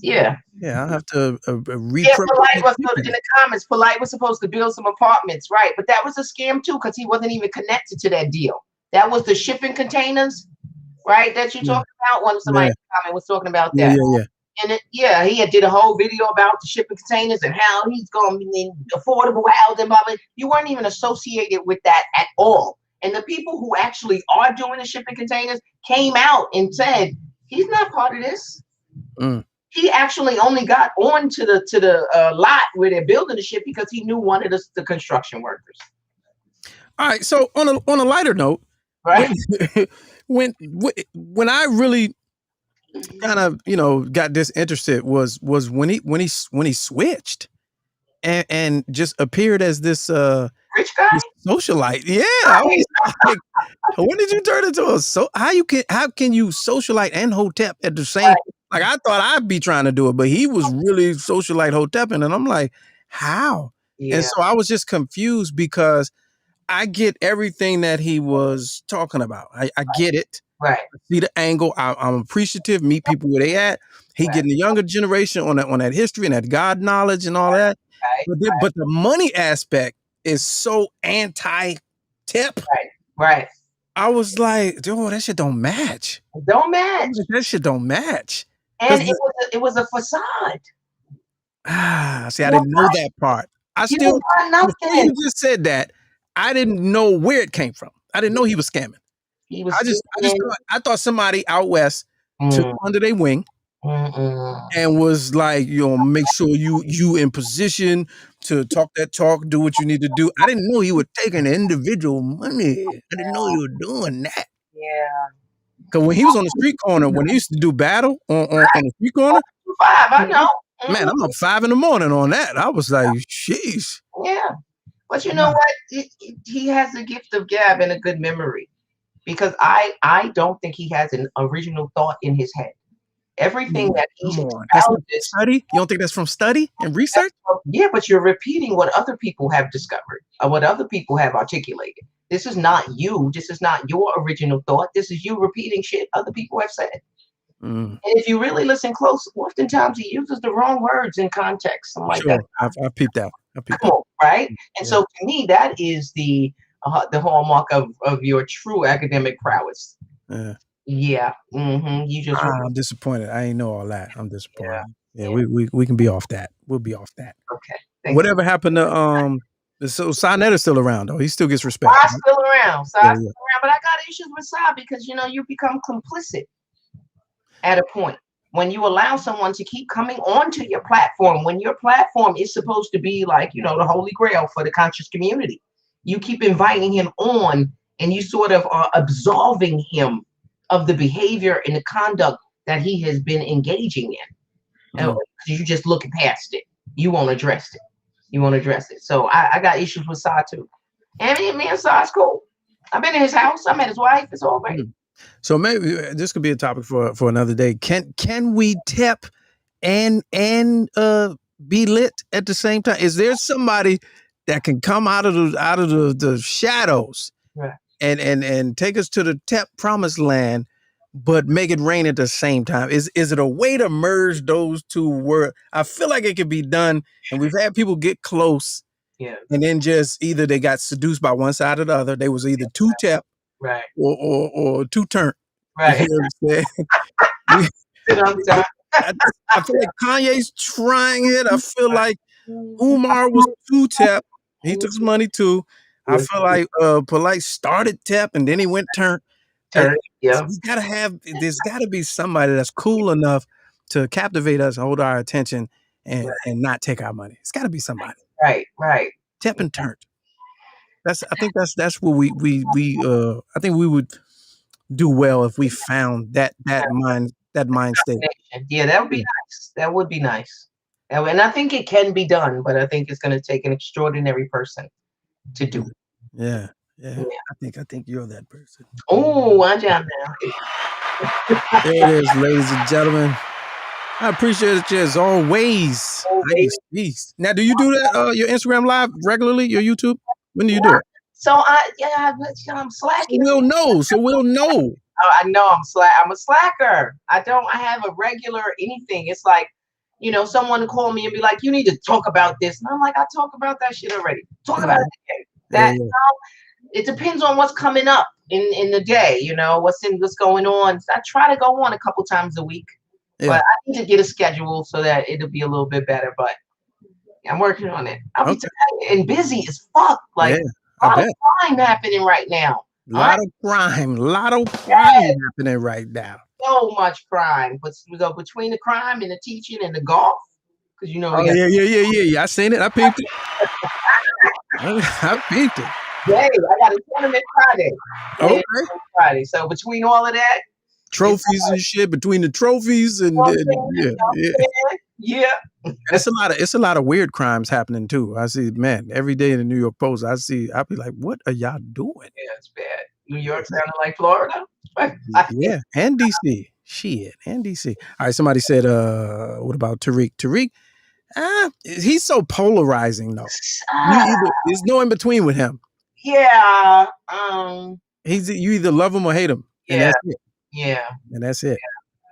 yeah. I'll have to read. Yeah, Polight was in the comments. Polight was supposed to build some apartments, right? But that was a scam too, because he wasn't even connected to that deal. That was the shipping containers, right? That you talking about. One of somebody in the comment was talking about that. Yeah. And he did a whole video about the shipping containers and how he's going to be affordable housing. But you weren't even associated with that at all. And the people who actually are doing the shipping containers came out and said, he's not part of this. He actually only got on to the lot where they're building the ship because he knew one of the construction workers. All right. So on a lighter note, right? when I really kind of got disinterested was when he switched and just appeared as this rich guy, this socialite. Yeah, I was like, when did you turn into how can you socialite and hotep at the same? Like, I thought I'd be trying to do it, but he was really socialite hotepping, and I'm like, how? Yeah. And so I was just confused because I get everything that he was talking about. I get it. Right. I see the angle. I'm appreciative. Meet people where they at. He getting the younger generation on that history and that God knowledge and all that. Right. But the money aspect is so anti-tip. Right. I was like, dude, that shit don't match. Don't match. That shit don't match. And it was a facade. See, I didn't know that part. Before you just said that, I didn't know where it came from. I didn't know he was scamming. I thought somebody out west took under their wing and was like, make sure you in position to talk that talk, do what you need to do. I didn't know he was taking individual money. I didn't know he was doing that. Yeah. Because when he was on the street corner, when he used to do battle on the street corner, 5, I know. Man, I'm up 5 a.m. on that. I was like, sheesh. Yeah. But you know what? He has a gift of gab and a good memory. Because I don't think he has an original thought in his head. Everything that he Come on. That's not espouses, study? You don't think that's from study and research? yeah, but you're repeating what other people have discovered or what other people have articulated. This is not you. This is not your original thought. This is you repeating shit other people have said. Mm, And if you really listen close, oftentimes he uses the wrong words in context. Something like that. sure. I've peeped out. I peeped Come out. on, right? And Yeah. so to me, that is the hallmark of your true academic prowess. Yeah. Yeah. You just I'm disappointed. I ain't know all that. I'm disappointed. Yeah, Yeah. we can be off that. We'll be off that. okay. Thank Whatever happened to so Sinetta is still around though. He still gets respect. Sai's still around. Sai's Yeah, still around, but I got issues with Sai because you become complicit at a point when you allow someone to keep coming onto your platform when your platform is supposed to be like the holy grail for the conscious community. You keep inviting him on, and you sort of are absolving him of the behavior and the conduct that he has been engaging in. Mm. You just looking past it. You won't address it. So I got issues with Sai too. And me and Sai's cool. I've been in his house. I met his wife. It's all great. So maybe this could be a topic for another day. Can we tip and be lit at the same time? Is there somebody that can come out of the shadows Right. and take us to the tep promised land, but make it rain at the same time? Is it a way to merge those two words? I feel like it could be done, and we've had people get close, Yeah. and then just either they got seduced by one side or the other. They was either too tep Right. or too turnt. Right. You know what I'm saying? I feel like Kanye's trying it. I feel like Umar was too tep. He took some money too. I feel like Polite started tep and then he went turn. Yeah. There's gotta be somebody that's cool enough to captivate us, hold our attention, and not take our money. It's gotta be somebody. Right. Tep and turn. I think that's what I think we would do well if we found that mind state. Yeah, that would be nice. That would be nice. And I think it can be done, but I think it's going to take an extraordinary person to do it. Yeah. I think you're that person. Oh, watch out now. There it is, ladies and gentlemen. I appreciate you as always. Peace. Now, do you do that? Your Instagram live regularly? Your YouTube? When do you do it? So I'm slacking. So we'll know. I know I'm a slacker. I have a regular anything. It's like, someone call me and be like, you need to talk about this. And I'm like, I talk about that shit already. Talk about it again. It depends on what's coming up in the day, what's going on. So I try to go on a couple times a week. But I need to get a schedule so that it'll be a little bit better. But I'm working on it. I'll be and busy as fuck. Like a lot of crime happening right now. A lot of crime happening right now. So much crime. But we go between the crime and the teaching and the golf. Because Yeah. I seen it. I peeped it. I peeped it. Hey, I got a tournament Friday. Okay. Friday. So between all of that. Trophies and shit, between the trophies and yeah. And it's a lot of weird crimes happening too. I see, man, every day in the New York Post, I'll be like, what are y'all doing? Yeah, it's bad. New York sounding like Florida. Yeah, and DC. Shit, and DC. All right, somebody said, what about Tariq? Tariq, he's so polarizing though. There's no in between with him. Yeah. You either love him or hate him. And that's it. Yeah. And that's it.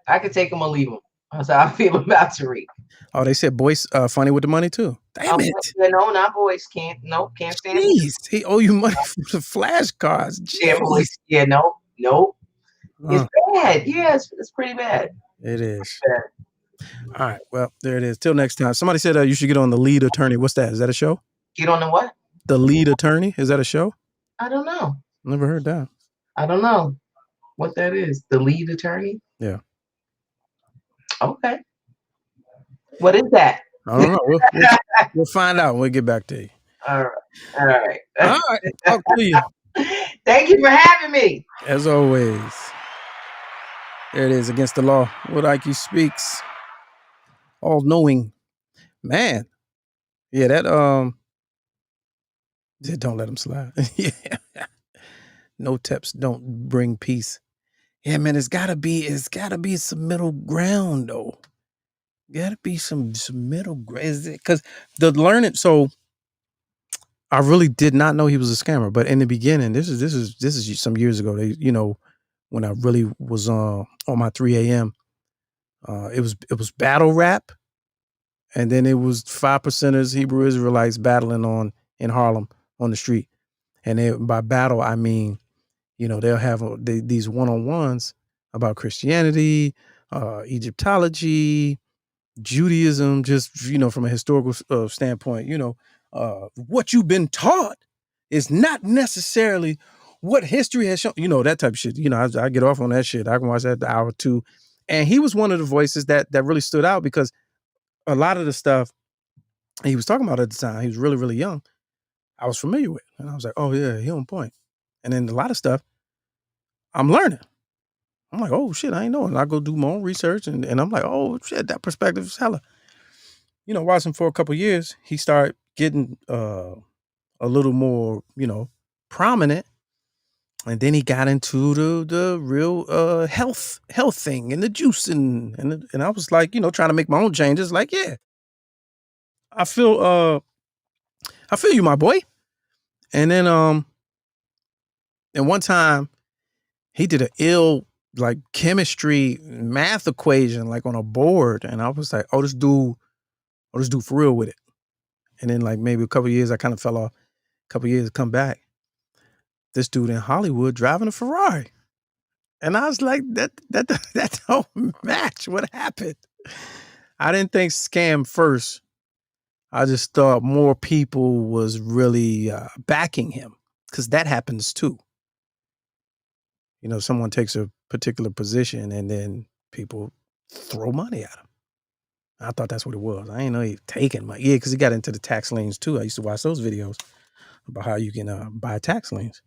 Yeah. I could take him or leave him. That's how I feel about Tariq. Oh, they said boys funny with the money too. Damn it. No, not boys. Can't stand it. Jeez, he owe you money for the flashcards. Yeah, boys. Yeah, no. It's bad. Yeah, it's pretty bad. It is. All right. Well, there it is. Till next time. Somebody said you should get on The Lead Attorney. What's that? Is that a show? Get on the what? The Lead Attorney. Is that a show? I don't know. Never heard that. I don't know what that is. The Lead Attorney? Yeah. Okay. What is that? I don't know. We'll find out when we get back to you. All right. Talk to you. Thank you for having me. As always. There it is, Against the Law. What Ikie Speaks. All knowing. Man. Yeah, that don't let him slide. Yeah. No tips don't bring peace. Yeah, man, it's gotta be some middle ground though. Gotta be some middle ground. Because the learning, so I really did not know he was a scammer, but in the beginning, this is some years ago. They, when I really was on my 3 a.m. It was battle rap, and then it was 5%ers, Hebrew Israelites battling in Harlem on the street. And by battle, I mean, they'll have these one-on-ones about Christianity, Egyptology, Judaism, just, from a historical standpoint, what you've been taught is not necessarily what history has shown, that type of shit. I get off on that shit. I can watch that the hour or two. And he was one of the voices that really stood out because a lot of the stuff he was talking about at the time, he was really, really young, I was familiar with. And I was like, oh yeah, he on point. And then a lot of stuff I'm learning. I'm like, oh shit, I ain't know. And I go do my own research and I'm like, oh shit, that perspective is hella. Watching for a couple of years, he started getting a little more, prominent. And then he got into the real health thing and the juicing. And I was like, trying to make my own changes. Like, yeah, I feel you, my boy. And then and one time he did an ill like chemistry math equation like on a board. And I was like, oh, this dude for real with it. And then like maybe a couple of years, I kind of fell off. A couple of years, come back. This dude in Hollywood driving a Ferrari. And I was like, that don't match. What happened? I didn't think scam first. I just thought more people was really backing him because that happens too. Someone takes a particular position and then people throw money at him. I thought that's what it was. I didn't know he taking money. Yeah, because he got into the tax liens too. I used to watch those videos about how you can buy tax liens.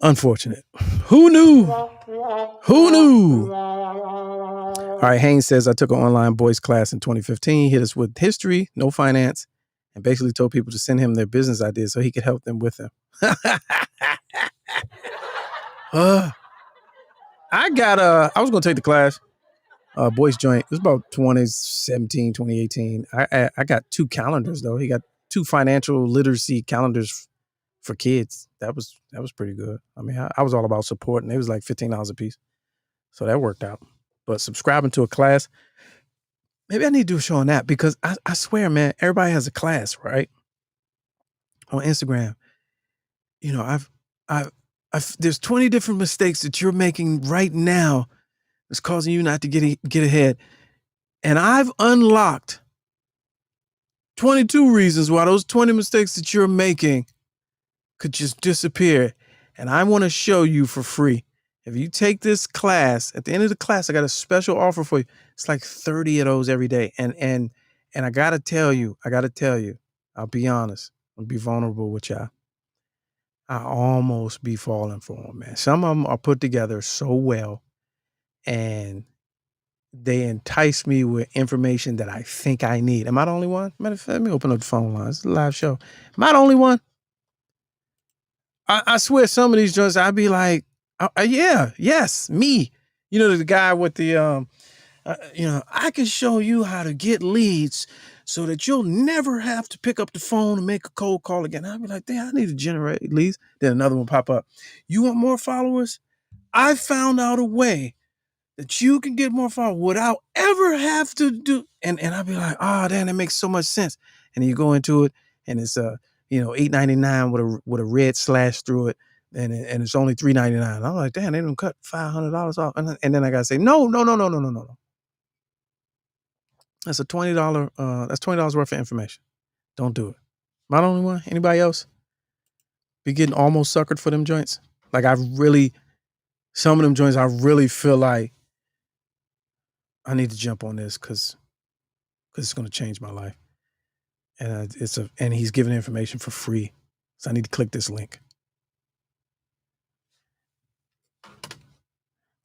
Unfortunate. Who knew? Who knew? All right, Haynes says, I took an online boys class in 2015, hit us with history, no finance, and basically told people to send him their business ideas so he could help them with them. I was going to take the class, boys joint. It was about 2017, 2018. I got 2 calendars though. He got 2 financial literacy calendars for kids. That was pretty good. I mean, I was all about supporting. It was like $15 a piece. So that worked out. But subscribing to a class, maybe I need to do a show on that because I swear, man, everybody has a class, right? On Instagram. There's 20 different mistakes that you're making right now that's causing you not to get ahead. And I've unlocked 22 reasons why those 20 mistakes that you're making could just disappear. And I want to show you for free. If you take this class, at the end of the class, I got a special offer for you. It's like 30 of those every day. And I gotta tell you, I'll be honest, I'll be vulnerable with y'all. I almost be falling for them, man. Some of them are put together so well and they entice me with information that I think I need. Am I the only one? Matter of fact, let me open up the phone line. It's a live show. Am I the only one? I swear some of these joints, I'd be like, yeah, yes, me. The guy with the, I can show you how to get leads so that you'll never have to pick up the phone and make a cold call again. I'd be like, damn, I need to generate leads. Then another one pop up. You want more followers? I found out a way that you can get more followers without ever have to do. And I'd be like, oh, damn, that makes so much sense. And then you go into it and it's $8.99 with a red slash through it, and it's only $3.99. I'm like, damn, they didn't cut $500 off. And then I gotta say, no. That's a $20. That's $20 worth of information. Don't do it. Am I the only one? Anybody else be getting almost suckered for them joints? Like some of them joints, I really feel like I need to jump on this because it's gonna change my life. And and he's giving information for free. So I need to click this link.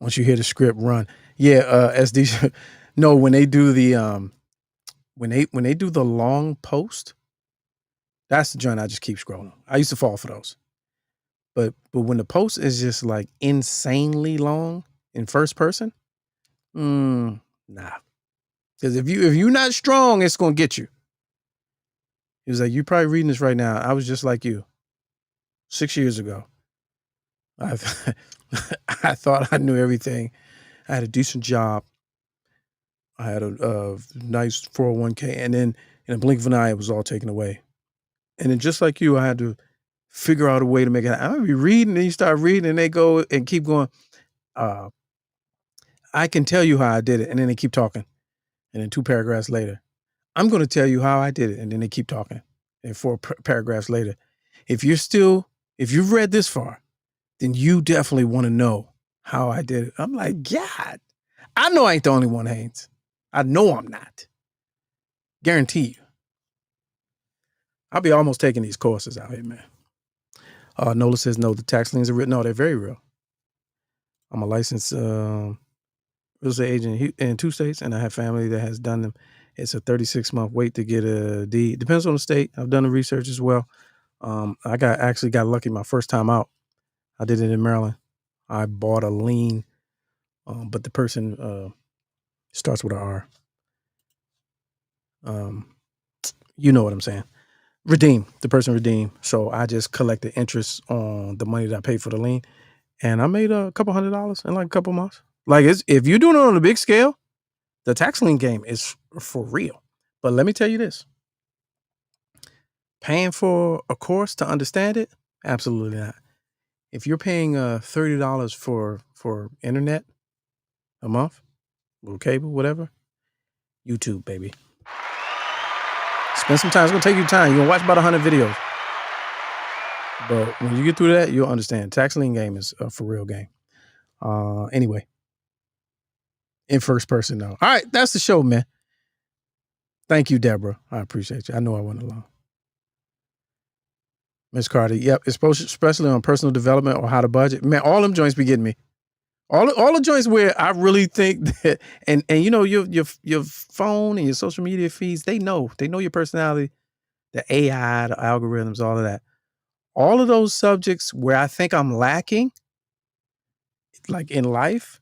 Once you hear the script, run. Yeah, SD. No, when they do the when they do the long post, that's the joint I just keep scrolling. I used to fall for those. But when the post is just like insanely long in first person, nah. Because if you're not strong, it's gonna get you. He was like, "You're probably reading this right now. I was just like you 6 years ago. I I thought I knew everything. I had a decent job. I had a nice 401k, and then in a blink of an eye, it was all taken away. And then just like you, I had to figure out a way to make it. I'm gonna be reading, and you start reading, and they go and keep going. I can tell you how I did it, and then they keep talking, and then 2 paragraphs later, I'm going to tell you how I did it, and then they keep talking, and 4 paragraphs later, if you've read this far, then you definitely want to know how I did it. I'm like, God, I know I ain't the only one, Haynes. I know I'm not. Guarantee you. I'll be almost taking these courses out here, man. Nola says, no, the tax liens are real. No, they're very real. I'm a licensed real estate agent in 2 states, and I have family that has done them. It's a 36-month wait to get a deed. Depends on the state. I've done the research as well. I actually got lucky my first time out. I did it in Maryland. I bought a lien, but the person starts with an R. You know what I'm saying. The person redeemed. So I just collected interest on the money that I paid for the lien. And I made a couple $100 in like a couple months. Like, if you're doing it on a big scale, the tax lien game is for real. But let me tell you this. Paying for a course to understand it? Absolutely not. If you're paying $30 for internet a month, or cable, whatever, YouTube, baby. Spend some time. It's going to take you time. You're going to watch about 100 videos. But when you get through that, you'll understand. Tax lien game is a for real game. Anyway. In first person, though. All right, that's the show, man. Thank you, Deborah. I appreciate you. I know I went along. Miss Carter, yep, especially on personal development or how to budget. Man, all them joints be getting me. All the joints where I really think that, and you know, your phone and your social media feeds, they know your personality, the AI, the algorithms, all of that. All of those subjects where I think I'm lacking, like in life,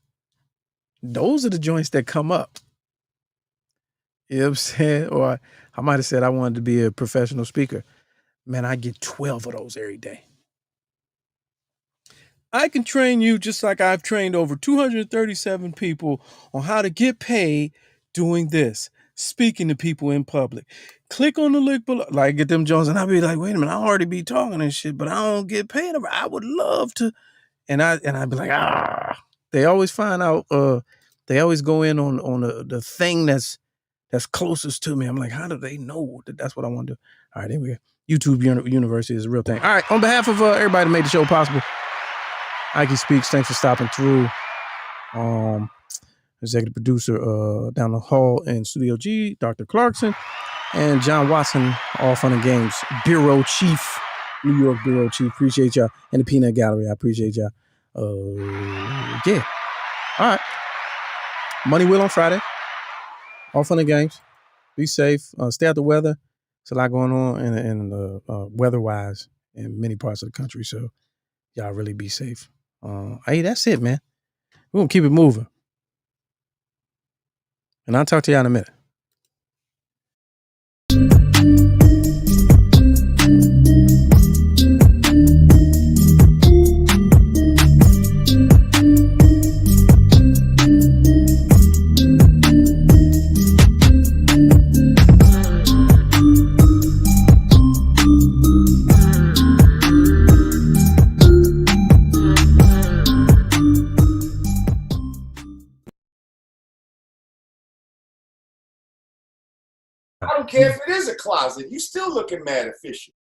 those are the joints that come up. You know what I'm saying? Or I might have said I wanted to be a professional speaker. Man, I get 12 of those every day. I can train you just like I've trained over 237 people on how to get paid doing this, speaking to people in public. Click on the link below. Like, get them Jones, and I'll be like, wait a minute, I already be talking and shit, but I don't get paid. I would love to. And I'd be like, They always find out, they always go in on the thing that's closest to me. I'm like, how do they know that that's what I want to do? All right, anyway, YouTube University is a real thing. All right, on behalf of everybody that made the show possible, Ikie Speaks, thanks for stopping through. Executive producer down the hall in Studio G, Dr. Clarkson, and John Watson, All Fun and Games Bureau Chief, New York Bureau Chief. Appreciate y'all. And the Peanut Gallery, I appreciate y'all. Yeah. All right. Money Wheel on Friday. All Fun and Games. Be safe. Stay out the weather. There's a lot going on in weather-wise in many parts of the country. So y'all really be safe. Hey, that's it, man. We're going to keep it moving. And I'll talk to y'all in a minute. I don't care if it is a closet. You still looking mad efficient.